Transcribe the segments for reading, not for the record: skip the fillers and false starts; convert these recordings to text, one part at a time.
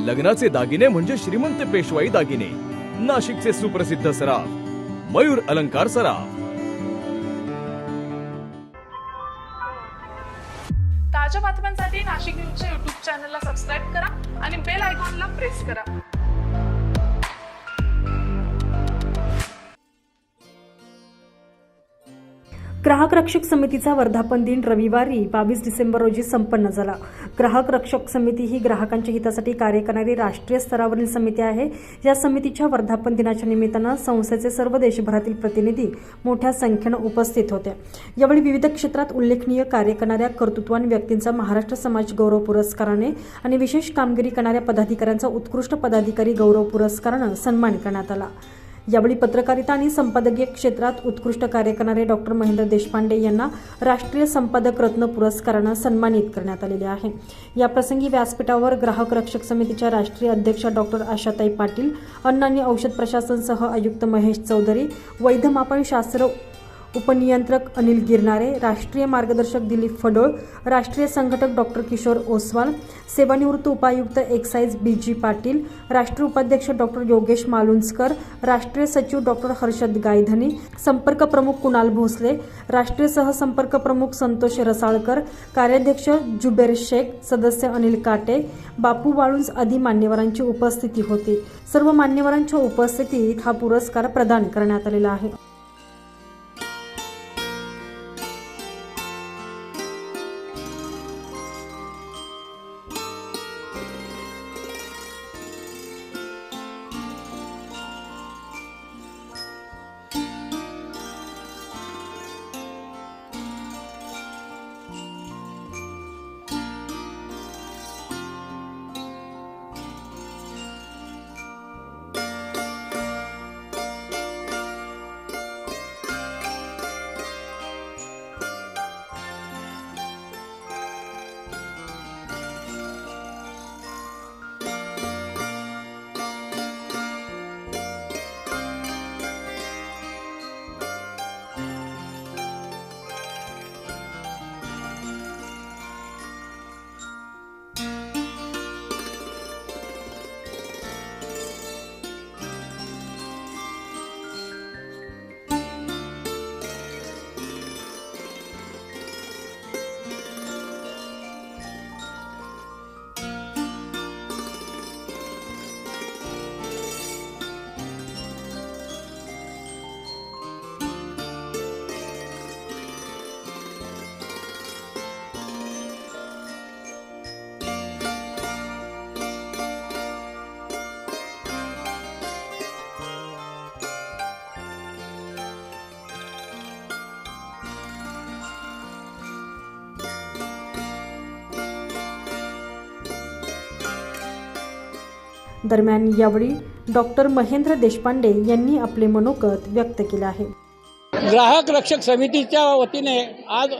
लग्नाचे दागिने म्हणजे श्रीमंत पेशवाई दागिने, नाशिकचे सुप्रसिद्ध सराफ मयूर अलंकार सराफ। ताज्या बातम्यांसाठी नाशिक न्यूजच्या YouTube चॅनलला सबस्क्राईब करा आणि बेल आयकॉनला प्रेस करा। ग्राहक रक्षक समितीचा वर्धापन दिन रविवारी 22 डिसेंबर रोजी संपन्न झाला। ग्राहक रक्षक समिती ही ग्राहकांच्या हितासाठी कार्य करणारी राष्ट्रीय स्तरावरील समिती आहे। या समितीच्या वर्धापन दिनाच्या निमित्तानं संस्थेचे सर्व देशभरातील प्रतिनिधी मोठ्या संख्येने उपस्थित होते। यावेळी विविध क्षेत्रात उल्लेखनीय कार्य करणाऱ्या कर्तृत्ववान व्यक्तींचा महाराष्ट्र समाज गौरव पुरस्काराने आणि विशेष कामगिरी करणाऱ्या पदाधिकाऱ्यांचा उत्कृष्ट पदाधिकारी गौरव पुरस्काराने सन्मान करण्यात आला। यावेळी पत्रकारिता आणि संपादकीय क्षेत्रात उत्कृष्ट कार्य करणारे डॉक्टर महेंद्र देशपांडे यांना राष्ट्रीय संपादक रत्न पुरस्काराने सन्मानित करण्यात आलेले आहे। या प्रसंगी व्यासपीठावर ग्राहक रक्षक समितीच्या राष्ट्रीय अध्यक्षा डॉक्टर आशाताई पाटील, अन्न आणि औषध प्रशासन सह आयुक्त महेश चौधरी, वैधमापन शास्त्र उपनियंत्रक अनिल गिरनारे, राष्ट्रीय मार्गदर्शक दिलीप फडोळ, राष्ट्रीय संघटक डॉक्टर किशोर ओसवाल, सेवानिवृत्त उपायुक्त एक्साइज बीजी पाटील, राष्ट्रीय उपाध्यक्ष डॉक्टर योगेश मालुंजकर, राष्ट्रीय सचिव डॉक्टर हर्षद गायधनी, संपर्क प्रमुख कुणाल भोसले, राष्ट्रीय सहसंपर्क प्रमुख संतोष रसाळकर, कार्याध्यक्ष जुबेर शेख, सदस्य अनिल काटे, बापू वाळुंज आदी मान्यवरांची उपस्थिती होती। सर्व मान्यवरांच्या उपस्थितीत हा पुरस्कार प्रदान करण्यात आलेला आहे। दरम्यान यावेळी डॉक्टर महेंद्र देशपांडे यांनी आपले मनोगत व्यक्त केले आहे। ग्राहक रक्षक समितीच्या वतीने आज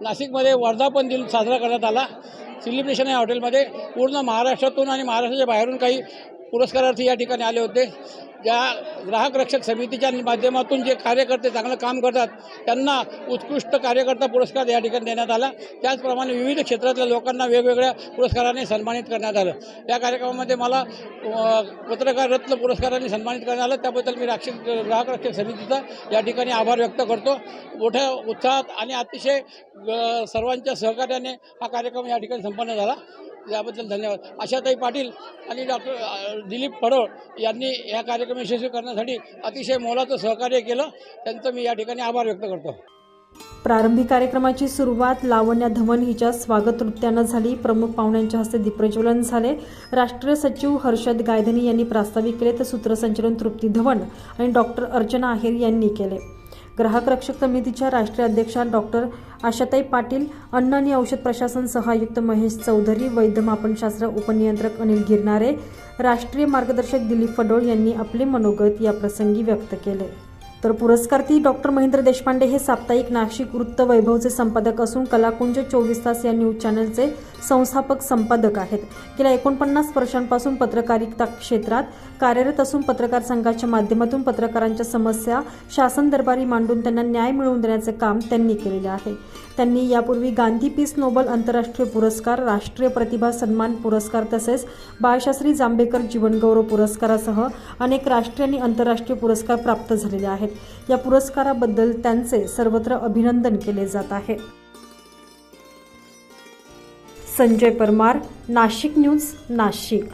नाशिकमध्ये वर्धापन दिन साजरा करण्यात आला। सेलिब्रेशन या हॉटेलमध्ये पूर्ण महाराष्ट्रातून आणि महाराष्ट्राच्या बाहेरून काही पुरस्कारार्थी या ठिकाणी आले होते। या ग्राहक रक्षक समितीच्या माध्यमातून जे कार्यकर्ते चांगलं काम करतात त्यांना उत्कृष्ट कार्यकर्ता पुरस्कार या ठिकाणी देण्यात आला। त्याचप्रमाणे विविध क्षेत्रातल्या लोकांना वेगवेगळ्या पुरस्काराने सन्मानित करण्यात आलं। या कार्यक्रमामध्ये मला पत्रकार रत्न पुरस्काराने सन्मानित करण्यात आलं। त्याबद्दल मी ग्राहक रक्षक समितीचा या ठिकाणी आभार व्यक्त करतो। मोठ्या उत्साहात आणि अतिशय सर्वांच्या सहकार्याने हा कार्यक्रम या ठिकाणी संपन्न झाला। याबद्दल धन्यवाद। आशाताई पाटील आणि डॉक्टर दिलीप फडोळ यांनी या कार्यक्रम यशस्वी करण्यासाठी अतिशय मोलाचं सहकार्य केलं। त्यांचं मी या ठिकाणी आभार व्यक्त करतो। प्रारंभी कार्यक्रमाची सुरुवात लावण्या धवन हिच्या स्वागत नृत्यानं झाली। प्रमुख पाहुण्यांच्या हस्ते दीपप्रज्वलन झाले। राष्ट्रीय सचिव हर्षद गायधनी यांनी प्रास्ताविक केले तर सूत्रसंचालन तृप्ती धवन आणि डॉक्टर अर्चना आहेर यांनी केले। ग्राहक रक्षक समितीच्या राष्ट्रीय अध्यक्षा डॉक्टर आशाताई पाटील, अन्न आणि औषध प्रशासन सह आयुक्त महेश चौधरी, वैधमापनशास्त्र उपनियंत्रक अनिल गिरनारे, राष्ट्रीय मार्गदर्शक दिलीप फडोळ यांनी आपले मनोगत या प्रसंगी व्यक्त केले। तर पुरस्कारती डॉक्टर महेंद्र देशपांडे हे साप्ताहिक नाशिक वृत्त वैभवचे संपादक असून कलाकुंज 24 तास या न्यूज चॅनलचे संस्थापक संपादक आहेत. गेल्या 49 वर्षांपासून पत्रकारिता क्षेत्रात कार्यरत असून पत्रकार संघाच्या माध्यमातून पत्रकारांच्या समस्या शासन दरबारी मांडून त्यांना न्याय मिळवून देण्याचे काम त्यांनी केलेले आहे. त्यांनी यापूर्वी गांधी पीस नोबल आंतरराष्ट्रीय पुरस्कार, राष्ट्रीय प्रतिभा सन्मान पुरस्कार तसेच बाळशास्त्री जांभेकर जीवनगौरव पुरस्कारासह अनेक राष्ट्रीय आणि आंतरराष्ट्रीय पुरस्कार प्राप्त झालेले आहेत. या पुरस्काराबद्दल त्यांचे सर्वत्र अभिनंदन केले जात आहे. संजय परमार, नाशिक न्यूज, नाशिक.